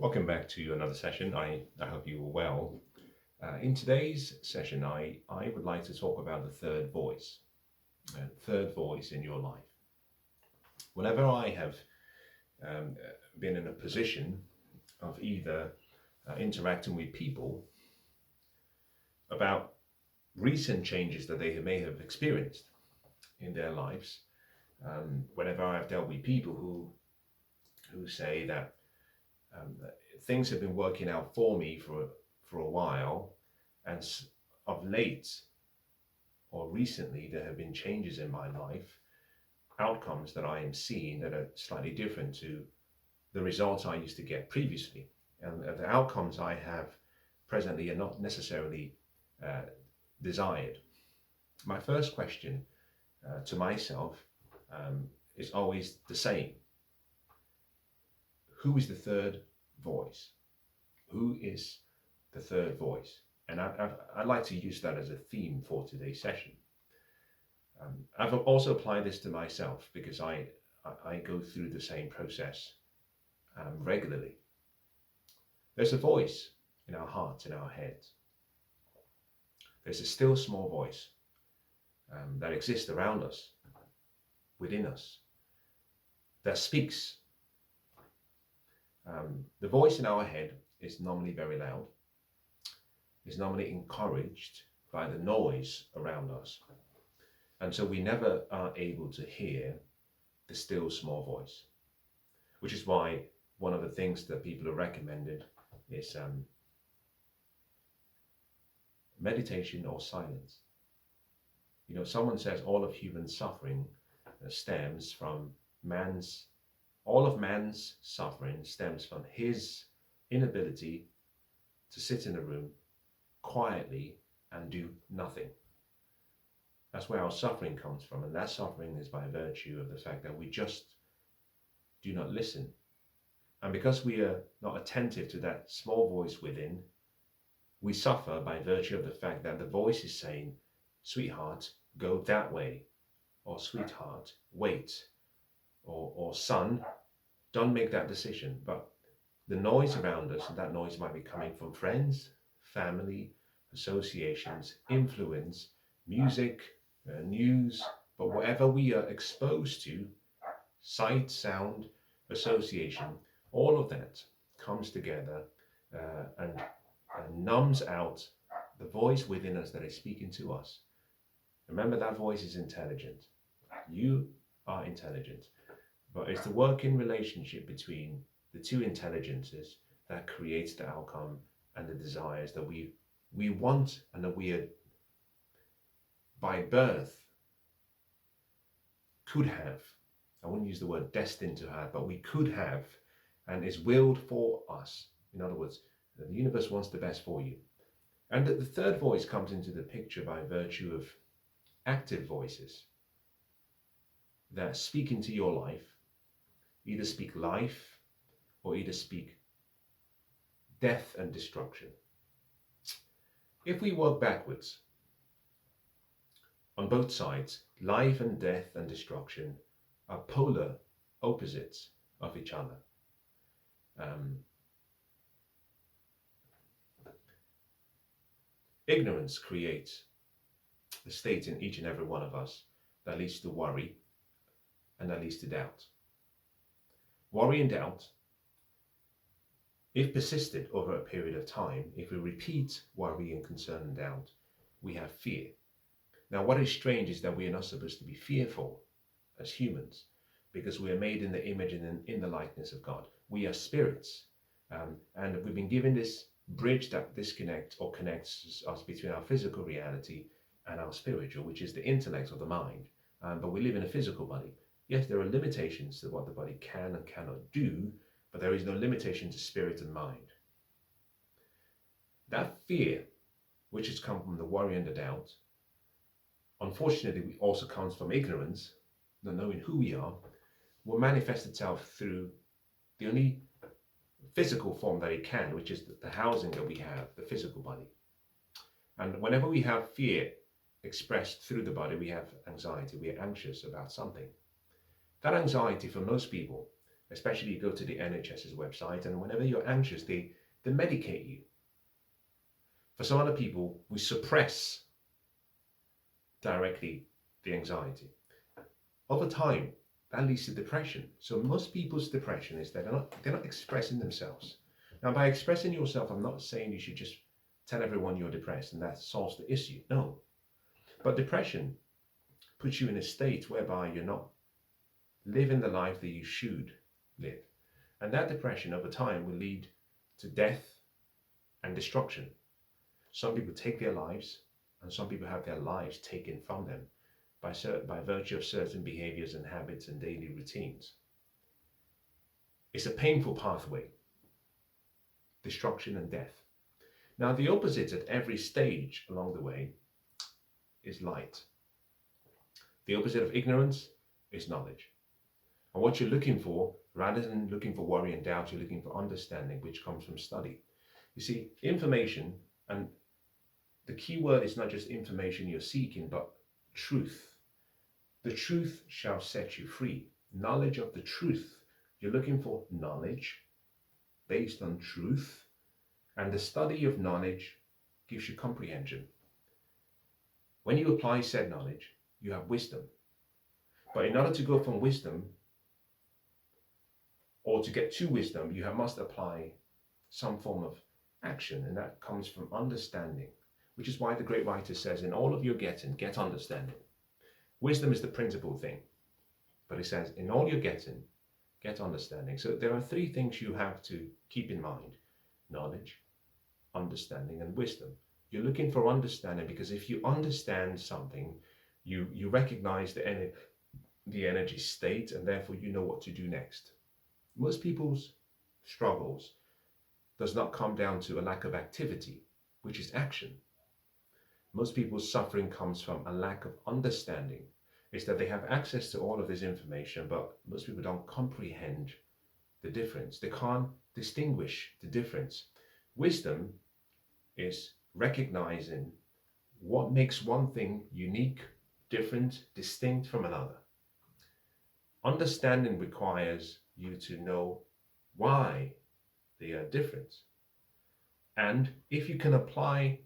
Welcome back to another session. I hope you are well. In today's session, I would like to talk about the third voice in your life. Whenever I have um, been in a position of either interacting with people about recent changes that they may have experienced in their lives, whenever I've dealt with people who say that things have been working out for me for a while, and of late or recently there have been changes in my life, outcomes that I am seeing that are slightly different to the results I used to get previously, and the outcomes I have presently are not necessarily uh, desired. My first question to myself is always the same: who is the third voice? Who is the third voice? And I'd like to use that as a theme for today's session. I've also applied this to myself because I go through the same process regularly. There's a voice in our hearts, in our heads. There's a still small voice that exists around us, within us, that speaks. The voice in our head is normally very loud, is normally encouraged by the noise around us. And so we never are able to hear the still small voice, which is why one of the things that people have recommended is meditation or silence. You know, someone says all of human suffering stems from all of man's suffering stems from his inability to sit in a room quietly and do nothing. That's where our suffering comes from, and that suffering is by virtue of the fact that we just do not listen. And because we are not attentive to that small voice within, we suffer by virtue of the fact that the voice is saying, sweetheart, go that way, or sweetheart, wait, or son, don't make that decision. But the noise around us, and that noise might be coming from friends, family, associations, influence, music, news, but whatever we are exposed to, sight, sound, association, all of that comes together and numbs out the voice within us that is speaking to us. Remember, that voice is intelligent. You are intelligent, but it's the working relationship between the two intelligences that creates the outcome and the desires that we want, and that we are by birth could have. I wouldn't use the word destined to have, but we could have, and is willed for us. In other words, the universe wants the best for you. And the third voice comes into the picture by virtue of active voices that speak into your life, either speak life or either speak death and destruction. If we work backwards, on both sides, life and death and destruction are polar opposites of each other. Ignorance creates a state in each and every one of us that leads to worry and that leads to doubt. Worry and doubt, if persisted over a period of time, if we repeat worry and concern and doubt, we have fear. Now, what is strange is that we are not supposed to be fearful as humans, because we are made in the image and in the likeness of God. We are spirits, and we've been given this bridge that disconnects or connects us between our physical reality and our spiritual, which is the intellect or the mind. But we live in a physical body. Yes, there are limitations to what the body can and cannot do, but there is no limitation to spirit and mind. That fear, which has come from the worry and the doubt, unfortunately, also comes from ignorance, not knowing who we are, will manifest itself through the only physical form that it can, which is the housing that we have, the physical body. And whenever we have fear expressed through the body, we have anxiety, we are anxious about something. That anxiety for most people Especially you go to the NHS's website, and whenever you're anxious, they medicate you. For some other people, we suppress directly the anxiety. Over time, that leads to depression. So most people's depression is that they're not expressing themselves. Now, by expressing yourself, I'm not saying you should just tell everyone you're depressed and that solves the issue. No. But depression puts you in a state whereby you're not living the life that you should live. And that depression over time will lead to death and destruction. Some people take their lives, and some people have their lives taken from them by virtue of certain behaviors and habits and daily routines. It's a painful pathway, destruction and death. Now, the opposite at every stage along the way is light. The opposite of ignorance is knowledge. And what you're looking for, rather than looking for worry and doubt, you're looking for understanding, which comes from study. You see, information, and the key word is not just information you're seeking, but truth. The truth shall set you free. Knowledge of the truth. You're looking for knowledge based on truth, and the study of knowledge gives you comprehension. When you apply said knowledge, you have wisdom. But in order to go from wisdom, or to get to wisdom, you must apply some form of action, and that comes from understanding, which is why the great writer says, in all of your getting, get understanding. Wisdom is the principal thing, but he says, in all your getting, get understanding. So there are three things you have to keep in mind: knowledge, understanding, and wisdom. You're looking for understanding because if you understand something, you recognize the energy state, and therefore you know what to do next. Most people's struggles does not come down to a lack of activity, which is action. Most people's suffering comes from a lack of understanding. It's that they have access to all of this information, but most people don't comprehend the difference. They can't distinguish the difference. Wisdom is recognizing what makes one thing unique, different, distinct from another. Understanding requires you to know why they are different. And if you can apply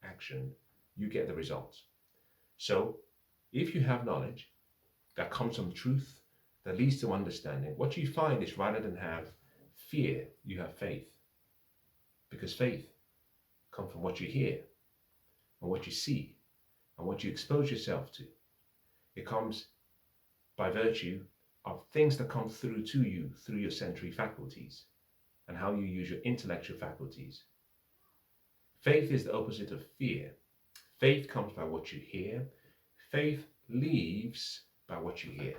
action, you get the results. So if you have knowledge that comes from truth, that leads to understanding, what you find is rather than have fear, you have faith. Because faith comes from what you hear and what you see and what you expose yourself to. It comes by virtue of things that come through to you through your sensory faculties and how you use your intellectual faculties. Faith is the opposite of fear. Faith comes by what you hear. Faith leaves by what you hear.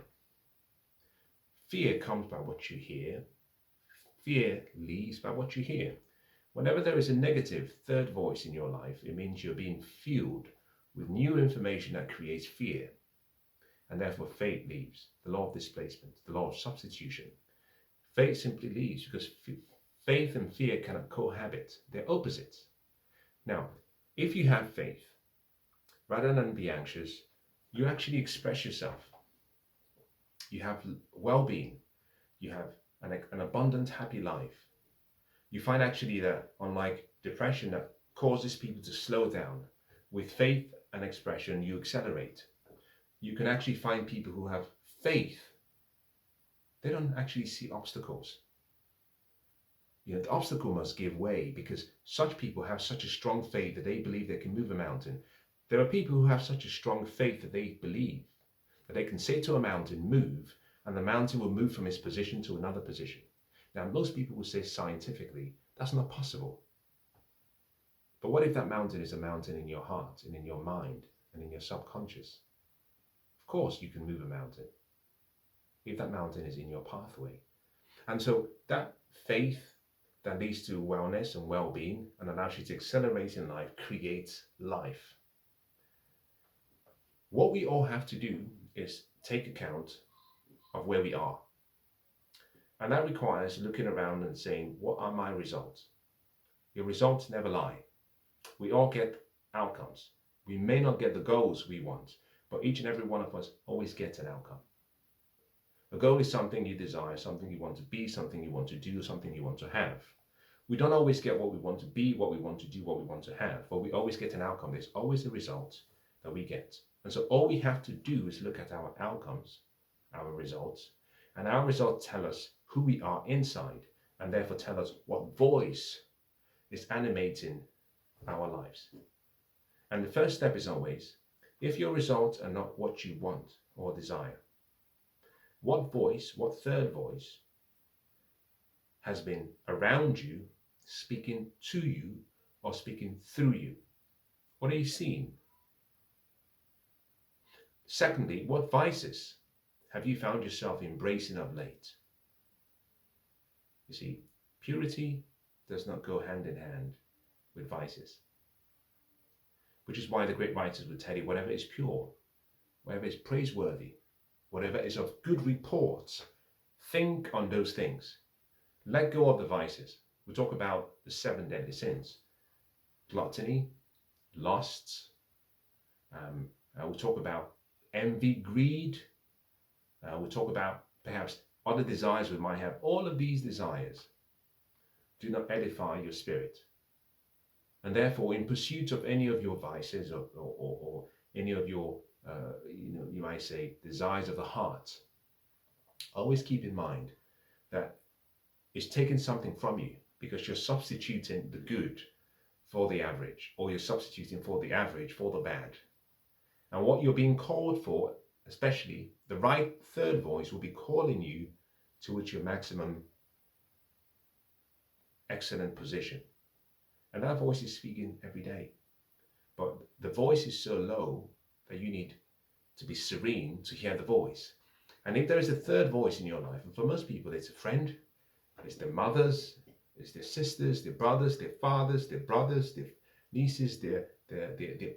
Fear comes by what you hear. Fear leaves by what you hear. Whenever there is a negative third voice in your life, it means you're being fueled with new information that creates fear. And therefore faith leaves. The law of displacement, the law of substitution. Faith simply leaves because faith and fear cannot cohabit. They're opposites. Now, if you have faith, rather than be anxious, you actually express yourself. You have well-being. You have an abundant, happy life. You find actually that, unlike depression that causes people to slow down, with faith and expression, you accelerate. You can actually find people who have faith. They don't actually see obstacles. The obstacle must give way because such people have such a strong faith that they believe they can move a mountain. There are people who have such a strong faith that they believe that they can say to a mountain, move, and the mountain will move from its position to another position. Now, most people will say scientifically, that's not possible. But what if that mountain is a mountain in your heart and in your mind and in your subconscious? Of course, you can move a mountain if that mountain is in your pathway. And so that faith that leads to wellness and well-being and allows you to accelerate in life creates life. What we all have to do is take account of where we are. And that requires looking around and saying, what are my results? Your results never lie. We all get outcomes. We may not get the goals we want, but each and every one of us always gets an outcome. A goal is something you desire, something you want to be, something you want to do, something you want to have. We don't always get what we want to be, what we want to do, what we want to have, but we always get an outcome. There's always a result that we get. And so all we have to do is look at our outcomes, our results, and our results tell us who we are inside, and therefore tell us what voice is animating our lives. And the first step is always, if your results are not what you want or desire, what voice, what third voice has been around you, speaking to you or speaking through you? What are you seeing? Secondly, what vices have you found yourself embracing of late? You see, purity does not go hand in hand with vices, which is why the great writers would tell you whatever is pure, whatever is praiseworthy, whatever is of good report, think on those things. Let go of the vices. We talk about the 7 deadly sins: gluttony, lusts. We talk about envy, greed. We talk about perhaps other desires we might have. All of these desires do not edify your spirit. And therefore, in pursuit of any of your vices or any of your, you might say, desires of the heart, always keep in mind that it's taking something from you, because you're substituting the good for the average, or you're substituting for the average for the bad. And what you're being called for, especially the right third voice, will be calling you towards your maximum excellent position. And that voice is speaking every day. But the voice is so low that you need to be serene to hear the voice. And if there is a third voice in your life, and for most people it's a friend, it's their mothers, it's their sisters, their brothers, their fathers, their brothers, their nieces, their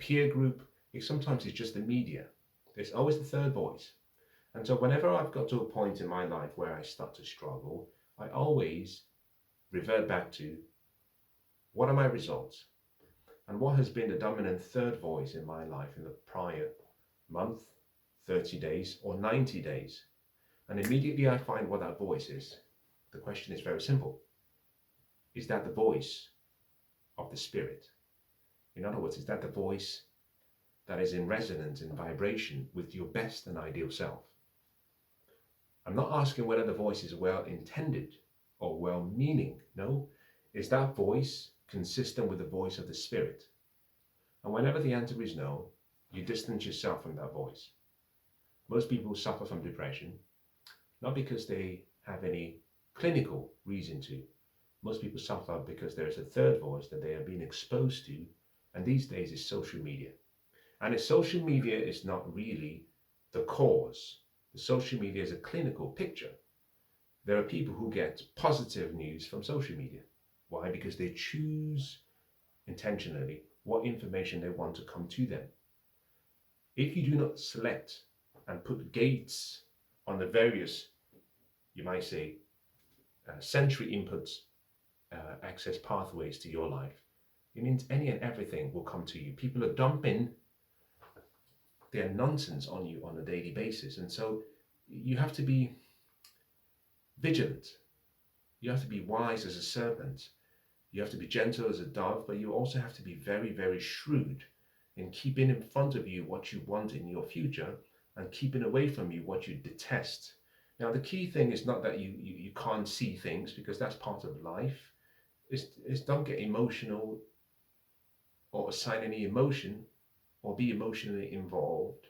peer group. Sometimes it's just the media. There's always the third voice. And so whenever I've got to a point in my life where I start to struggle, I always revert back to, what are my results? And what has been the dominant third voice in my life in the prior month, 30 days, or 90 days? And immediately I find what that voice is. The question is very simple. Is that the voice of the Spirit? In other words, is that the voice that is in resonance, in vibration with your best and ideal self? I'm not asking whether the voice is well intended or well meaning. No, is that voice consistent with the voice of the Spirit? And whenever the answer is no, you distance yourself from that voice. Most people suffer from depression, not because they have any clinical reason to. Most people suffer because there is a third voice that they are being exposed to, and these days is social media. And if social media is not really the cause, the social media is a clinical picture. There are people who get positive news from social media. Why? Because they choose intentionally what information they want to come to them. If you do not select and put gates on the various, you might say, sensory inputs, access pathways to your life, it means any and everything will come to you. People are dumping their nonsense on you on a daily basis. And so you have to be vigilant. You have to be wise as a serpent. You have to be gentle as a dove, but you also have to be very, very shrewd in keeping in front of you what you want in your future and keeping away from you what you detest. Now, the key thing is not that you can't see things, because that's part of life. It's don't get emotional or assign any emotion or be emotionally involved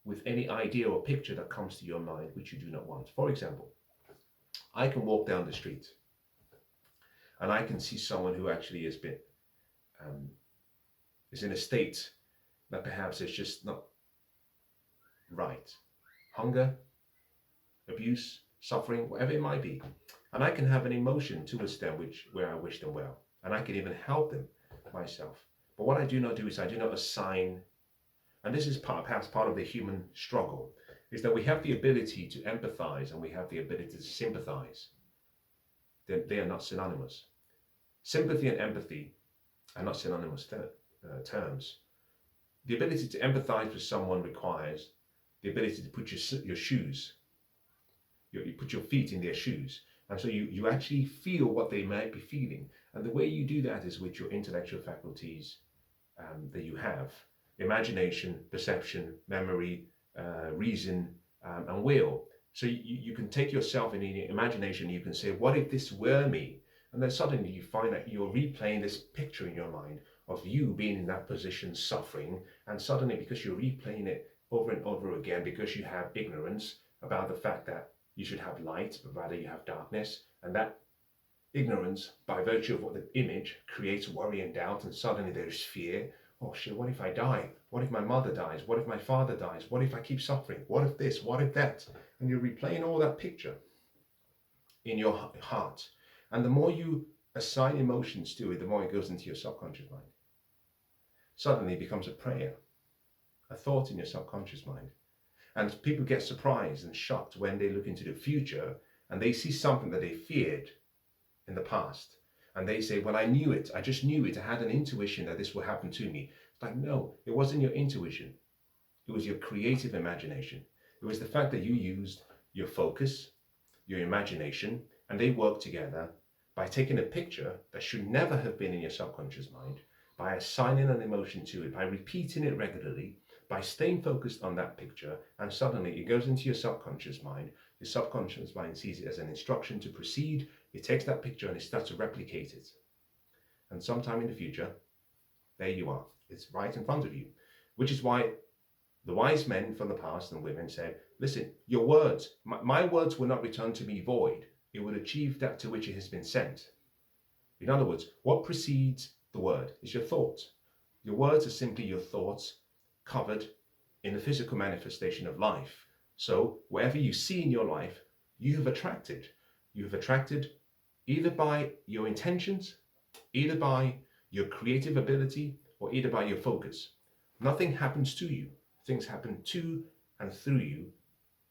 with any idea or picture that comes to your mind which you do not want. For example, I can walk down the street and I can see someone who actually has been is in a state that perhaps is just not right. Hunger, abuse, suffering, whatever it might be. And I can have an emotion towards them where I wish them well. And I can even help them myself. But what I do not do is I do not assign, and this is perhaps part of the human struggle, is that we have the ability to empathize and we have the ability to sympathize. They are not synonymous. Sympathy and empathy are not synonymous terms. The ability to empathize with someone requires the ability to put your shoes You put your feet in their shoes. And so you actually feel what they might be feeling. And the way you do that is with your intellectual faculties that you have: imagination, perception, memory, reason, and will. So you can take yourself in your imagination, you can say, what if this were me? And then suddenly you find that you're replaying this picture in your mind of you being in that position, suffering. And suddenly, because you're replaying it over and over again, because you have ignorance about the fact that you should have light, but rather you have darkness, and that ignorance, by virtue of what the image creates worry and doubt, and suddenly there's fear. Oh shit, what if I die? What if my mother dies? What if my father dies? What if I keep suffering? What if this? What if that? And you're replaying all that picture in your heart. And the more you assign emotions to it, the more it goes into your subconscious mind. Suddenly it becomes a prayer, a thought in your subconscious mind. And people get surprised and shocked when they look into the future and they see something that they feared in the past. And they say, well, I knew it. I just knew it. I had an intuition that this will happen to me. It's like, no, it wasn't your intuition. It was your creative imagination. It was the fact that you used your focus, your imagination, and they worked together by taking a picture that should never have been in your subconscious mind, by assigning an emotion to it, by repeating it regularly, by staying focused on that picture, and suddenly it goes into your subconscious mind. Your subconscious mind sees it as an instruction to proceed. It takes that picture and it starts to replicate it. And sometime in the future, there you are. It's right in front of you. Which is why the wise men from the past and women said, listen, your words, my words will not return to me void. It will achieve that to which it has been sent. In other words, what precedes the word is your thoughts. Your words are simply your thoughts covered in the physical manifestation of life. So wherever you see in your life, you have attracted. You have attracted either by your intentions, either by your creative ability, or either by your focus. Nothing happens to you. Things happen to and through you,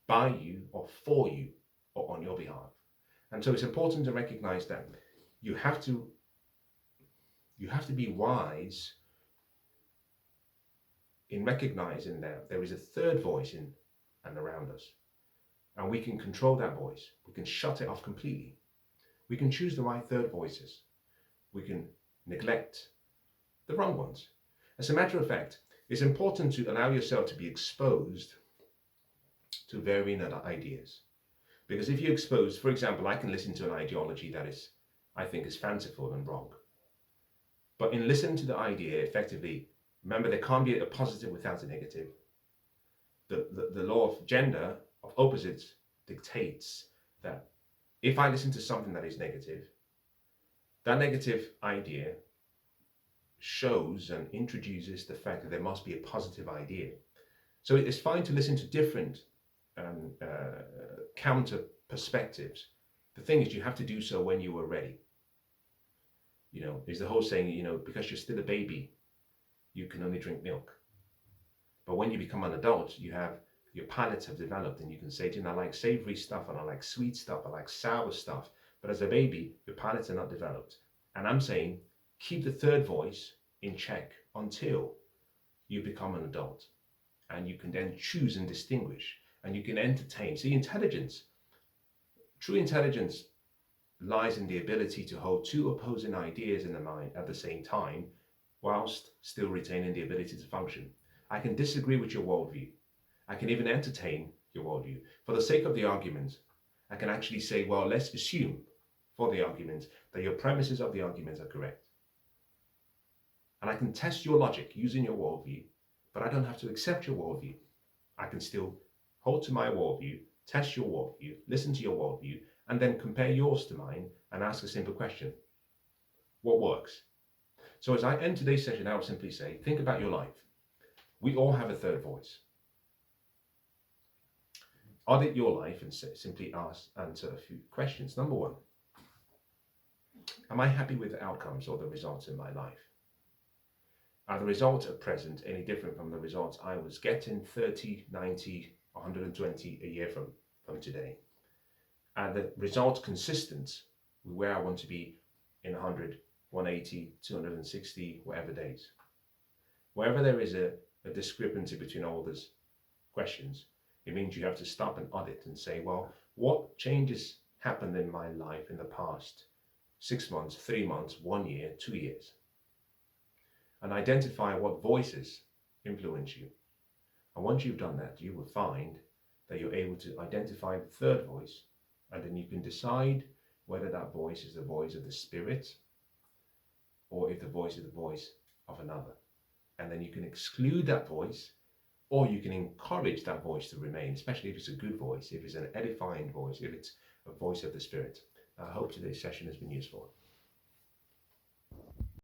by you, or for you, or on your behalf. And so it's important to recognize that you have to be wise in recognizing that there is a third voice in and around us. And we can control that voice. We can shut it off completely. We can choose the right third voices. We can neglect the wrong ones. As a matter of fact, it's important to allow yourself to be exposed to varying other ideas. Because if you're exposed, for example, I can listen to an ideology that I think is fanciful and wrong. But in listening to the idea, effectively, remember, there can't be a positive without a negative. The law of gender, of opposites, dictates that if I listen to something that is negative, that negative idea shows and introduces the fact that there must be a positive idea. So it's fine to listen to different counter perspectives. The thing is, you have to do so when you are ready. There's the whole saying, because you're still a baby, you can only drink milk. But when you become an adult, your palates have developed and you can say, I like savory stuff and I like sweet stuff, I like sour stuff. But as a baby, your palates are not developed. And I'm saying, keep the third voice in check until you become an adult. And you can then choose and distinguish and you can entertain. See, true intelligence lies in the ability to hold two opposing ideas in the mind at the same time, whilst still retaining the ability to function. I can disagree with your worldview. I can even entertain your worldview. For the sake of the argument, I can actually say, well, let's assume for the argument that your premises of the argument are correct. And I can test your logic using your worldview, but I don't have to accept your worldview. I can still hold to my worldview, test your worldview, listen to your worldview, and then compare yours to mine and ask a simple question. What works? So as I end today's session, I will simply say, think about your life. We all have a third voice. Audit your life and simply answer a few questions. Number one, am I happy with the outcomes or the results in my life? Are the results at present any different from the results I was getting 30, 90, 120 a year from today? Are the results consistent with where I want to be in 100, 180, 260, whatever days? Wherever there is a discrepancy between all those questions, it means you have to stop and audit and say, well, What changes happened in my life in the past 6 months, 3 months, 1 year, 2 years? And identify what voices influence you. And once you've done that, you will find that you're able to identify the third voice, and then you can decide whether that voice is the voice of the Spirit or if the voice is the voice of another. And then you can exclude that voice, or you can encourage that voice to remain, especially if it's a good voice, if it's an edifying voice, if it's a voice of the Spirit. I hope today's session has been useful.